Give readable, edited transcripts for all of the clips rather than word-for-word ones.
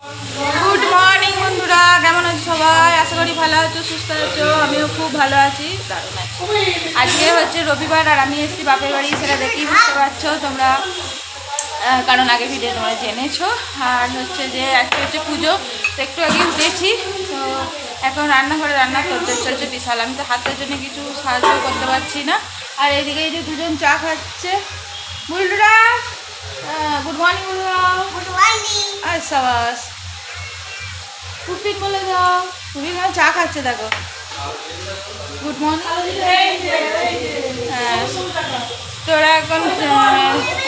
Good morning বন্ধুরা, কেমন আছো সবাই? আশা করি ভালো আছো, সুস্থ আছো। আমিও খুব ভালো আছি, দারুণ আছি। আজকে হচ্ছে রবিবার আর আমি এসেছি বাপের বাড়ি, সেটা দেখেই বুঝতে পারছো তোমরা, কারণ আগে ভিডিও তোমরা জেনেছো। আর হচ্ছে যে আজকে হচ্ছে পুজো, তো একটু আগে উঠেছি। তো এখন রান্নাঘরে রান্না করতে চলছে বিশাল। আমি তো হাতের জন্য কিছু সাহায্য করতে পারছি না। আর এইদিকে এই যে দুজন চা খাচ্ছে। বুলটুরা গুড মর্নিং বলুরা। Good morning. আচ্ছা বাস কুপিন বলে দাও। কুপিন চা খাচ্ছে, দেখো। Good morning. হ্যাঁ, তোরা এখন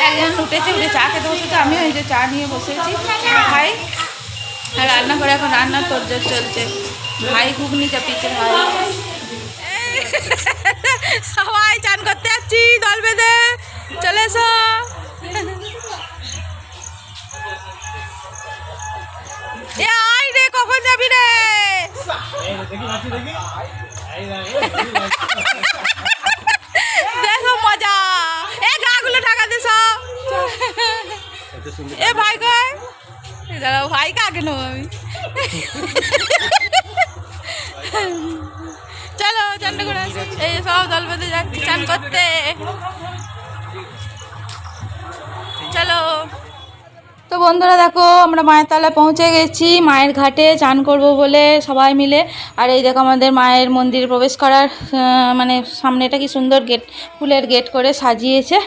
একজন উঠেছে, উঠে চা খেতে বসেছে। আমিও এই যে চা নিয়ে বসেছি ভাই। আর রান্না করে এখন রান্নার তোড়জোড় চলছে। ভাই ঘুগনি চাপিয়েছে ভাই। সবাই চান করতে যাচ্ছি দল বেঁধে, চলে এসো। এ আয় রে, কখন যাবি রে? দেখো মজা। এ গাগুলো ঢাকা দে সব। এ ভাই কয় দাঁড়াও, ভাই কাকে নেবো আমি? চলো চান করে আসি। এই সব দল বেঁধে যাচ্ছি চান করতে, চলো। তো বন্ধুরা দেখো, আমরা মায়ের তলায় পৌঁছে গেছি, মায়ের ঘাটে চান করব বলে সবাই মিলে। আর এই দেখো আমাদের মায়ের মন্দিরে প্রবেশ করার মানে সামনেটা কি সুন্দর গেট, ফুলের গেট করে সাজিয়েছে।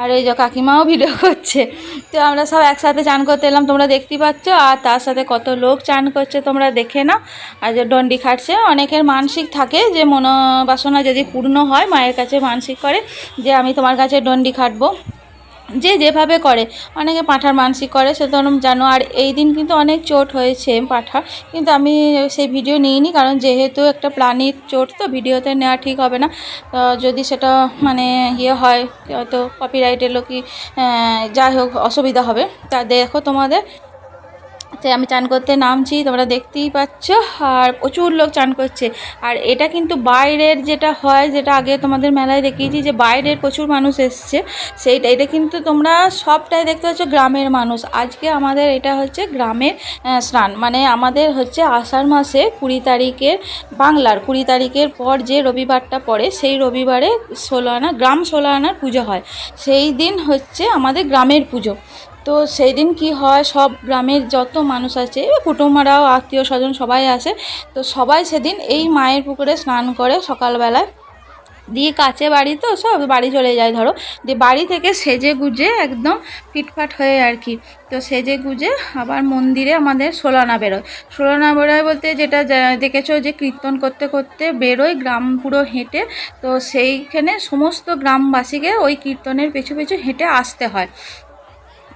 আর এই যে কাকিমাও ভিডিও করছে। তো আমরা সব একসাথে চান করতে এলাম, তোমরা দেখতেই পাচ্ছ। আর তার সাথে কত লোক চান করছে তোমরা দেখে নাও। আর যে ডন্ডি খাটছে, অনেকের মানসিক থাকে যে মনোবাসনা যদি পূর্ণ হয়, মায়ের কাছে মানসিক করে যে আমি তোমার কাছে ডন্ডি খাটবো, যে যেভাবে করে। অনেকে পাঁঠার মানসিক করে, সে তো জানো। আর এই দিন কিন্তু অনেক চোট হয়েছে পাঁঠার, কিন্তু আমি সেই ভিডিও নিইনি, কারণ যেহেতু একটা প্রাণীর চোট, তো ভিডিওতে নেওয়া ঠিক হবে না। যদি সেটা মানে ইয়ে হয়, হয়তো কপিরাইট এলো কি যাই হোক, অসুবিধা হবে। তা দেখো তোমাদের, তো আমি চান করতে নামছি, তোমরা দেখতেই পাচ্ছ। আর প্রচুর লোক চান করছে। আর এটা কিন্তু বাইরের যেটা হয়, যেটা আগে তোমাদের মেলায় দেখিয়েছি যে বাইরের প্রচুর মানুষ এসছে, সেইটা এটা কিন্তু তোমরা সবটাই দেখতে পাচ্ছ গ্রামের মানুষ। আজকে আমাদের এটা হচ্ছে গ্রামের স্নান, মানে আমাদের হচ্ছে আষাঢ় মাসে 20 তারিখের, বাংলার 20 তারিখের পর যে রবিবারটা পড়ে, সেই রবিবারে 16 আনা গ্রাম 16 আনার পুজো হয়। সেই দিন হচ্ছে আমাদের গ্রামের পুজো। তো সেই দিন কী হয়, সব গ্রামের যত মানুষ আছে, কুটুমরাও, আত্মীয় স্বজন সবাই আসে। তো সবাই সেদিন এই মায়ের পুকুরে স্নান করে সকালবেলায়, দিয়ে কাছে বাড়ি, তো সব বাড়ি চলে যায় ধরো। দিয়ে বাড়ি থেকে সেজে গুজে একদম ফিটফাট হয়ে আর কি, তো সেজে গুজে আবার মন্দিরে আমাদের ষোলনা বেরোয়। ষোলনা বেরোয় বলতে যেটা দেখেছো যে কীর্তন করতে করতে বেরোয় গ্রাম পুরো হেঁটে। তো সেইখানে সমস্ত গ্রামবাসীকে ওই কীর্তনের পেছু পেছু হেঁটে আসতে হয়।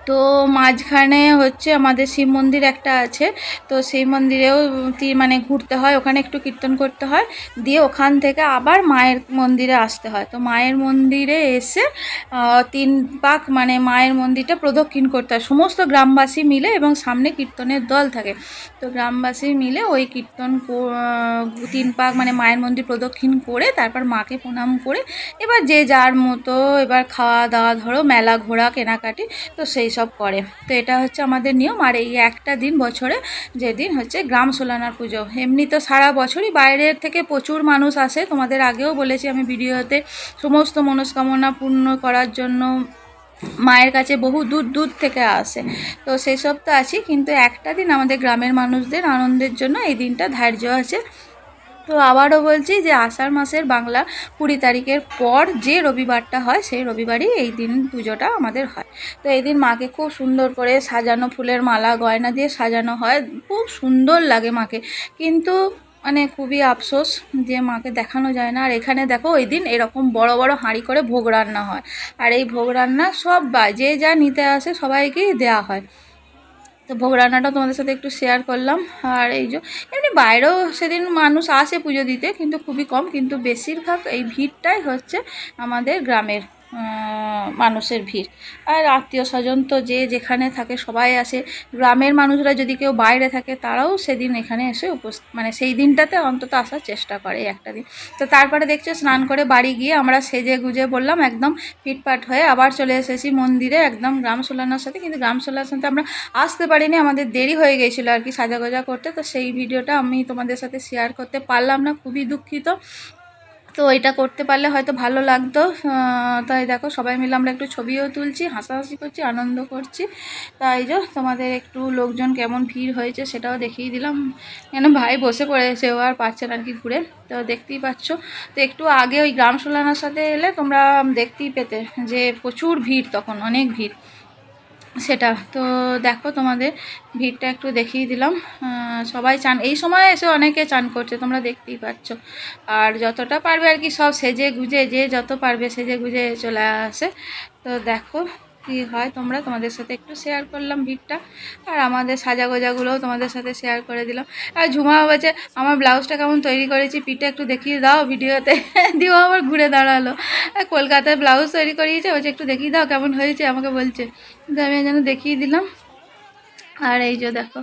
তো মাঝখানে হচ্ছে আমাদের শিব মন্দির একটা আছে, তো সেই মন্দিরেও মানে ঘুরতে হয়, ওখানে একটু কীর্তন করতে হয়, দিয়ে ওখান থেকে আবার মায়ের মন্দিরে আসতে হয়। তো মায়ের মন্দিরে এসে 3 পাক মানে মায়ের মন্দিরটা প্রদক্ষিণ করতে হয় সমস্ত গ্রামবাসী মিলে, এবং সামনে কীর্তনের দল থাকে। তো গ্রামবাসী মিলে ওই কীর্তন 3 পাক মানে মায়ের মন্দির প্রদক্ষিণ করে তারপর মাকে প্রণাম করে এবার যে যার মতো এবার খাওয়া দাওয়া, ধরো মেলা ঘোরা, কেনাকাটি, তো সেই সব করে। তো এটা হচ্ছে আমাদের নিয়ম। আর এই একটা দিন বছরে, যেদিন হচ্ছে গ্রাম সোলানার পুজো। এমনি তো সারা বছরই বাইরের থেকে প্রচুর মানুষ আসে, তোমাদের আগেও বলেছি আমি ভিডিওতে, সমস্ত মনস্কামনা পূর্ণ করার জন্য মায়ের কাছে বহু দূর দূর থেকে আসে। তো সেই সব তো আছি, কিন্তু একটা দিন আমাদের গ্রামের মানুষদের আনন্দের জন্য এই দিনটা ধার্য আছে। তো আবারও বলছি যে আষাঢ় মাসের বাংলা 20 তারিখের পর যে রবিবারটা হয়, সেই রবিবারই এই দিন পুজোটা আমাদের হয়। তো এই দিন মাকে খুব সুন্দর করে সাজানো, ফুলের মালা গয়না দিয়ে সাজানো হয়, খুব সুন্দর লাগে মাকে। কিন্তু মানে খুবই আফসোস যে মাকে দেখানো যায় না। আর এখানে দেখো ওই দিন এরকম বড় বড় হাঁড়ি করে ভোগ রান্না হয়। আর এই ভোগ রান্না সব যে যা নিতে আসে সবাইকেই দেওয়া হয়। তো ভোগ রান্নাটা তোমাদের সাথে একটু শেয়ার করলাম। আর এই যে এমনি বাইরেও সেদিন মানুষ আসে পুজো দিতে, কিন্তু খুবই কম, কিন্তু বেশিরভাগ এই ভিড়টাই হচ্ছে আমাদের গ্রামের। মানুষের ভিড়। আর আত্মীয় স্বজন তো যে যেখানে থাকে সবাই আসে, গ্রামের মানুষরা যদি কেউ বাইরে থাকে তারাও সেদিন এখানে এসে মানে সেই দিনটাতে অন্তত আসার চেষ্টা করে একটা দিন। তো তারপরে দেখছো স্নান করে বাড়ি গিয়ে আমরা সেজে গুজে বললাম একদম ফিটফাট হয়ে আবার চলে এসেছি মন্দিরে একদম গ্রাম সোলানোর সাথে। কিন্তু গ্রাম সোলার সাথে আমরা আসতে পারিনি, আমাদের দেরি হয়ে গিয়েছিলো আর কি সাজাগোজা করতে। তো সেই ভিডিওটা আমি তোমাদের সাথে শেয়ার করতে পারলাম না, খুবই দুঃখিত। তো এটা করতে পারলে হয়তো ভালো লাগতো। তাই দেখো সবাই মিলে আমরা একটু ছবিও তুলছি, হাসাহাসি করছি, আনন্দ করছি। তাই যে তোমাদের একটু লোকজন কেমন ভিড় হয়েছে সেটাও দেখিয়ে দিলাম। কেন ভাই বসে পড়েছে, ও আর পাচ্ছে না আর কি ঘুরে, তো দেখতেই পাচ্ছ। তো একটু আগে ওই গ্রাম সোলানার সাথে এলে তোমরা দেখতেই পেতে যে প্রচুর ভিড়, তখন অনেক ভিড় সেটা। তো দেখো তোমাদের ভিড়টা একটু দেখিয়ে দিলাম। সবাই চান এই সময় এসে অনেকে চান করছে, তোমরা দেখতেই পাচ্ছ। আর যতটা পারবে আর কি সব সেজে গুজে, যে যত পারবে সেজে গুজে চলে আসে। তো দেখো কী হয়, তোমাদের সাথে একটু শেয়ার করলাম ভিড়টা। আর আমাদের সাজা গোজাগুলোও তোমাদের সাথে শেয়ার করে দিলাম। আর ঝুমা বলছে আমার ব্লাউজটা কেমন তৈরি করেছি পিঠে একটু দেখিয়ে দাও ভিডিওতে। দিও আবার ঘুরে দাঁড়ালো, কলকাতায় ব্লাউজ তৈরি করিয়েছে, বলছে একটু দেখিয়ে দাও কেমন হয়েছে আমাকে বলছে। তো আমি যেন দেখিয়ে দিলাম। আর এই যে দেখো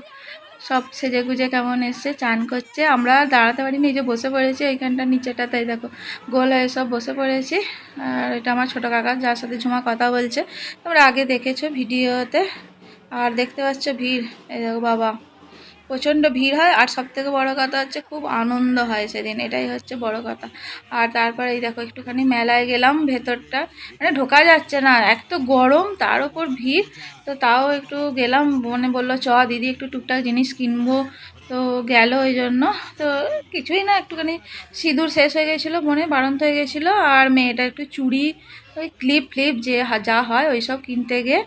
সব সেজে গুজে কেমন এসছে, চান করছে। আমরা দাঁড়াতে পারিনি, এই যে বসে পড়েছি ওইখানটা নিচেটাতেই দেখো গোল হয়ে সব বসে পড়েছি। আর এটা আমার ছোটো কাকা যার সাথে ঝুমা কথা বলছে, তোমরা আগে দেখেছো ভিডিওতে। আর দেখতে পাচ্ছ ভিড়, এই দেখো বাবা প্রচণ্ড ভিড় হয়। আর সবথেকে বড় কথা হচ্ছে খুব আনন্দ হয় সেদিন, এটাই হচ্ছে বড় কথা। আর তারপরে এই দেখো একটুখানি মেলায় গেলাম, ভেতরটা মানে ঢোকা যাচ্ছে না, এক তো গরম তার ওপর ভিড়। তো তাও একটু গেলাম, মনে বললো চ দিদি একটু টুকটাক জিনিস কিনবো। তো গেল ওই জন্য। তো কিছুই না, একটুখানি সিঁদুর শেষ হয়ে গেছিলো, মনে বাড়ন্ত হয়ে গেছিলো। আর মেয়েটা একটু চুড়ি, ওই ক্লিপ ফ্লিপ যে যা হয় ওই সব কিনতে গিয়ে।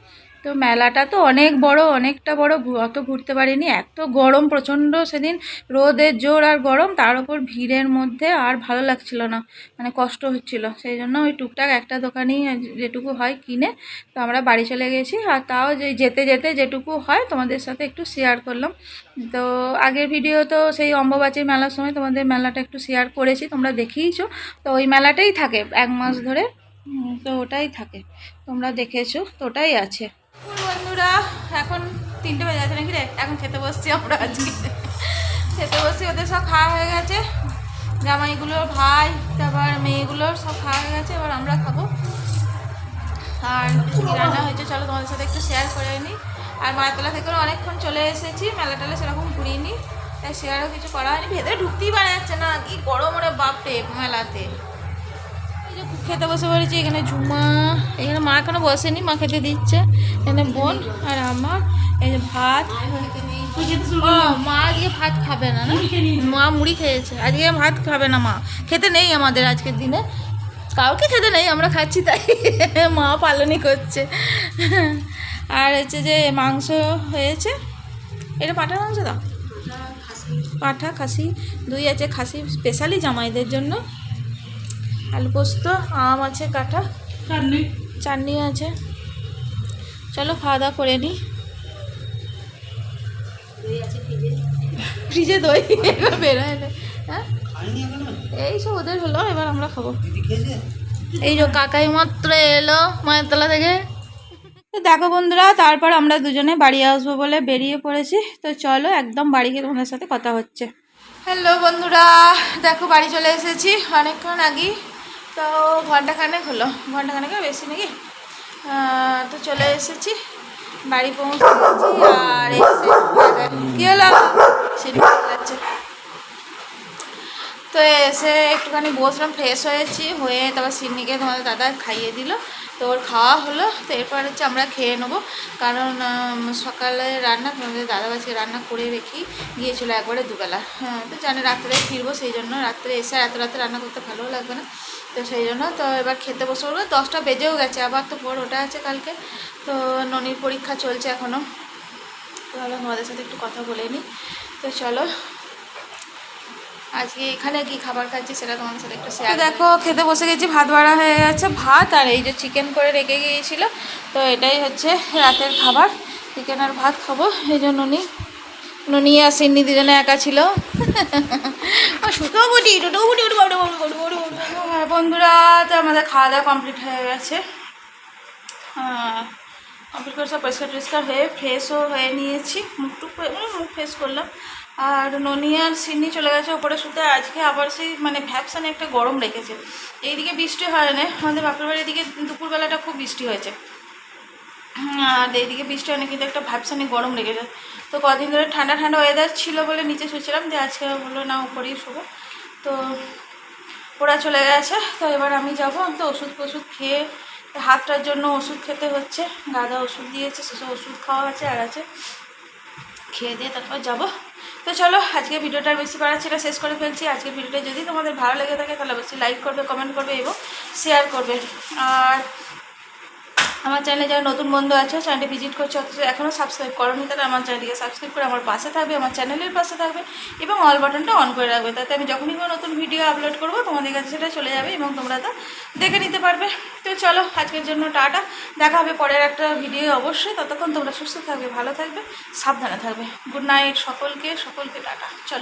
তো মেলাটা তো অনেক বড়, অনেকটা বড়, অত ঘুরতে পারিনি, এত গরম প্রচণ্ড সেদিন, রোদের জোর আর গরম তার উপর ভিড়ের মধ্যে আর ভালো লাগছিল না, মানে কষ্ট হচ্ছিল। সেই জন্য ওই টুকটাক একটা দোকানেই যেটুকু হয় কিনে তো আমরা বাড়ি চলে গেছি। আর তাও যে যেতে যেতে যেটুকু হয় তোমাদের সাথে একটু শেয়ার করলাম। তো আগের ভিডিও তো সেই অম্বুবাচী মেলার সময় তোমাদের মেলাটা একটু শেয়ার করেছি, তোমরা দেখিয়েছো। তো ওই মেলাটাই থাকে 1 মাস ধরে, তো ওটাই থাকে, তোমরা দেখেছো, তো ওটাই আছে। বন্ধুরা এখন 3টে বেজে আছে নাকি রে, এখন খেতে বসছি আমরা। আজকে খেতে বসছি, ওদের সব খাওয়া হয়ে গেছে, জামাইগুলোর ভাই তারপর মেয়েগুলোর সব খাওয়া হয়ে গেছে, এবার আমরা খাবো। আর কী রান্না হয়েছে চলো তোমাদের সাথে একটু শেয়ার করে নিই। আর মায়াতলা থেকে অনেকক্ষণ চলে এসেছি, মেলা টেলা সেরকম ঘুরিনি, তাই শেয়ারও কিছু করা হয়নি। ভেতরে ঢুকতেই পারা যাচ্ছে না, কি গরম ওরে বাপরে মেলাতে। খেতে বসে পড়েছি, এখানে ঝুমা, এখানে মা এখনো বসেনি, মা খেতে দিচ্ছে, এখানে বোন আর আমার। এই যে ভাত, মা আজকে ভাত খাবে না, না মা মুড়ি খেয়েছে, আজকে ভাত খাবে না মা, খেতে নেই আমাদের আজকের দিনে, কাউকে খেতে নেই, আমরা খাচ্ছি তাই মা পালনই করছে। আর হচ্ছে যে মাংস হয়েছে, এটা পাঁঠার মাংস দাও, পাঁঠা খাসি দুই আছে, খাসি স্পেশালি জামাইদের জন্য, আলু পোস্ত, আম আছে কাঁঠা, চাটনি আছে। চলো খাওয়া দাওয়া করে নিই। ফ্রিজে দই বেরোয় না, হ্যাঁ এই সব ওদের হলো, এবার আমরা খাবো। এই যে কাকাই মাত্র এলো মায়ের তলা থেকে। তো দেখো বন্ধুরা, তারপর আমরা দুজনে বাড়ি আসবো বলে বেরিয়ে পড়েছি। তো চলো একদম বাড়ি গিয়ে তোমাদের সাথে কথা হচ্ছে। হ্যালো বন্ধুরা, দেখো বাড়ি চলে এসেছি অনেকক্ষণ আগেই, তো ঘন্টাখানেক হলো, ঘন্টাখানেকের বেশি নাকি। তো চলে এসেছি, বাড়ি পৌঁছে গেছি। আর এসে কী হলো সেটা যাচ্ছে, তো এসে একটুখানি বসলাম, ফ্রেশ হয়েছি, হয়ে তারপর সিন্নিকে তোমাদের দাদা খাইয়ে দিল, তো ওর খাওয়া হলো। তো এরপর হচ্ছে আমরা খেয়ে নেবো, কারণ সকালে রান্না তোমাদের দাদাবাসী রান্না করে রেখেই গিয়েছিলো একবারে দুবেলা। হ্যাঁ তো জানে রাত্রে ফিরবো, সেই জন্য রাত্রে এসে এত রাতে রান্না করতে ভালোও লাগবে না, তো সেই জন্য তো এবার খেতে বসে পড়বো। 10টা বেজেও গেছে, আবার তো পর ওটা আছে কালকে, তো ননির পরীক্ষা চলছে এখনও। তো ভালো তোমাদের সাথে একটু কথা বলে নিই। তো চলো আজকে এখানে কি খাবার খাচ্ছি সেটা তোমাদের সাথে একটু শেয়ার। দেখো খেতে বসে গেছি, ভাত বাড়া হয়ে গেছে, ভাত আর এই যে চিকেন করে রেখে গিয়েছিল, তো এটাই হচ্ছে রাতের খাবার, চিকেন আর ভাত খাবো, এই জন্য নিই। ননি আর সিন্নি দুজনে একা ছিল। বন্ধুরা, তো আমাদের খাওয়া দাওয়া কমপ্লিট হয়ে গেছে। কমপ্লিট করে সব পরিষ্কার টরিষ্কার হয়ে ফ্রেশও হয়ে নিয়েছি, মুখ ফ্রেশ করলাম। আর ননি আর সিন্নি চলে গেছে ওপরে শুতে। আজকে আবার সেই মানে ভ্যাপসানে একটা গরম রেখেছে। এইদিকে বৃষ্টি হয় না, আমাদের বাপের বাড়ির দিকে দুপুরবেলাটা খুব বৃষ্টি হয়েছে, আর এইদিকে বৃষ্টি হয় না, কিন্তু একটা ভ্যাপসানে গরম রেখেছে। তো কদিন ধরে ঠান্ডা ঠান্ডা ওয়েদার ছিল বলে নিচে শুয়েছিলাম, যে আজকে বললো না উপরেই শোবো। তো ওরা চলে গেছে। তো এবার আমি যাবো, আমি তো ওষুধ খেয়ে হাতটার জন্য ওষুধ খেতে হচ্ছে। গাদা ওষুধ দিয়েছে, সেসব ওষুধ খাওয়া আছে, আর আছে খেয়ে দিয়ে তারপর যাবো। তো চলো, আজকে ভিডিওটা বেশি বাড়াচ্ছি না, শেষ করে ফেলছি। আজকে ভিডিওটা যদি তোমাদের ভালো লেগে থাকে তাহলে অবশ্যই লাইক করবে, কমেন্ট করবে এবং শেয়ার করবে। আর আমার চ্যানেলে যারা নতুন বন্ধু আছে, চ্যানেলটি ভিজিট করছে, অথচ এখনও সাবস্ক্রাইব করোনি, তাহলে আমার চ্যানেলটিকে সাবস্ক্রাইব করে আমার পাশে থাকবে, আমার চ্যানেলের পাশে থাকবে এবং অল বাটনটা অন করে রাখবে। তাতে আমি যখনই কোনো নতুন ভিডিও আপলোড করবো তোমাদের কাছে সেটা চলে যাবে এবং তোমরা তা দেখে নিতে পারবে। তো চলো, আজকের জন্য টাটা, দেখা হবে পরের একটা ভিডিও অবশ্যই। ততক্ষণ তোমরা সুস্থ থাকবে, ভালো থাকবে, সাবধানে থাকবে। গুড নাইট সকলকে, সকলকে টাটা। চলো।